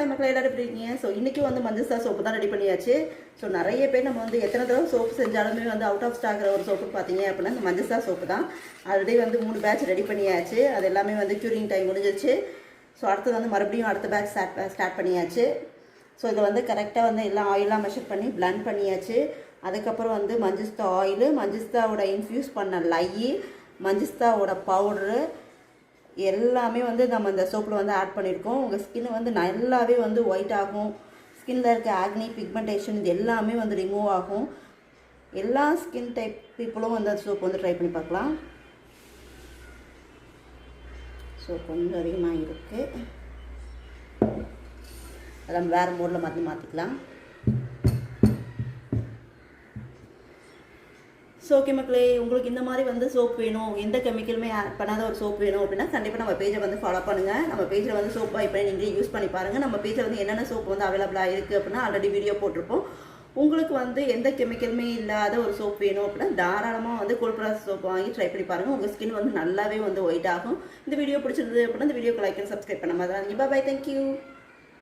Hi மக்கள் எல்லாரும் எப்படி இருக்கீங்க? ஸோ இன்றைக்கி வந்து மஞ்சள் சோப்பு தான் ரெடி பண்ணியாச்சு. ஸோ நிறைய பேர் நம்ம வந்து எத்தனை தடவை சோப்பு செஞ்சாலுமே வந்து அவுட் ஆஃப் ஸ்டாக்ற ஒரு சோப்பு பார்த்தீங்க அப்படின்னா இந்த மஞ்சள் சோப்பு தான். ஆல்ரெடி வந்து 3 பேட்ச் ரெடி பண்ணியாச்சு. அது எல்லாமே வந்து க்யூரிங் டைம் முடிஞ்சிச்சு. ஸோ அடுத்தது வந்து மறுபடியும் அடுத்த பேட்ச் ஸ்டார்ட் பண்ணியாச்சு. ஸோ இதை வந்து கரெக்டாக வந்து எல்லாம் ஆயிலாக மெஷர் பண்ணி பிளண்ட் பண்ணியாச்சு. அதுக்கப்புறம் வந்து மஞ்சிஸ்தா ஆயிலு, மஞ்சிஸ்தாவோட இன்ஃப்யூஸ் பண்ண லை, மஞ்சிஸ்தாவோட பவுட்ரு எல்லாமே வந்து நம்ம இந்த சோப்பில் வந்து ஆட் பண்ணியிருக்கோம். உங்கள் ஸ்கின் வந்து நல்லாவே வந்து ஒயிட் ஆகும். ஸ்கின்னில் இருக்க ஆக்னி, பிக்மெண்டேஷன் இது எல்லாமே வந்து ரிமூவ் ஆகும். எல்லா ஸ்கின் டைப் பீப்புளும் வந்து அந்த சோப் வந்து ட்ரை பண்ணி பார்க்கலாம். ஸோ கொஞ்சம் அதிகமாக இருக்குது, அதெல்லாம் வேறு மோடில் மாற்றிக்கலாம். ஸோ ஓகே மக்களே, உங்களுக்கு இந்த மாதிரி வந்து சோப் வேணும், எந்த கெமிக்கலுமே ஆட் பண்ணாத ஒரு சோப் வேணும் அப்படின்னா கண்டிப்பாக நம்ம பேஜை வந்து ஃபாலோ பண்ணுங்கள். நம்ம பேஜில் வந்து சோப் பை பண்ணி நீங்களே யூஸ் பண்ணி பாருங்கள். நம்ம பேஜில் வந்து என்னென்ன சோப் வந்து அவைலபிளாக இருக்குது அப்படின்னா ஆல்ரெடி வீடியோ போட்டிருப்போம். உங்களுக்கு வந்து எந்த கெமிக்கலுமே இல்லாத ஒரு சோப் வேணும் அப்படின்னா தாராளமாக வந்து கோல்பிராஸ் சோப் வாங்கி ட்ரை பண்ணி பாருங்கள். உங்கள் ஸ்கின் வந்து நல்லாவே வந்து ஒயிட் ஆகும். இந்த வீடியோ பிடிச்சிருந்தது அப்படின்னா இந்த வீடியோக்கு லைக் அண்ட் சப்ஸ்கிரைப் பண்ண மாதிரி. பாய், தேங்க்யூ.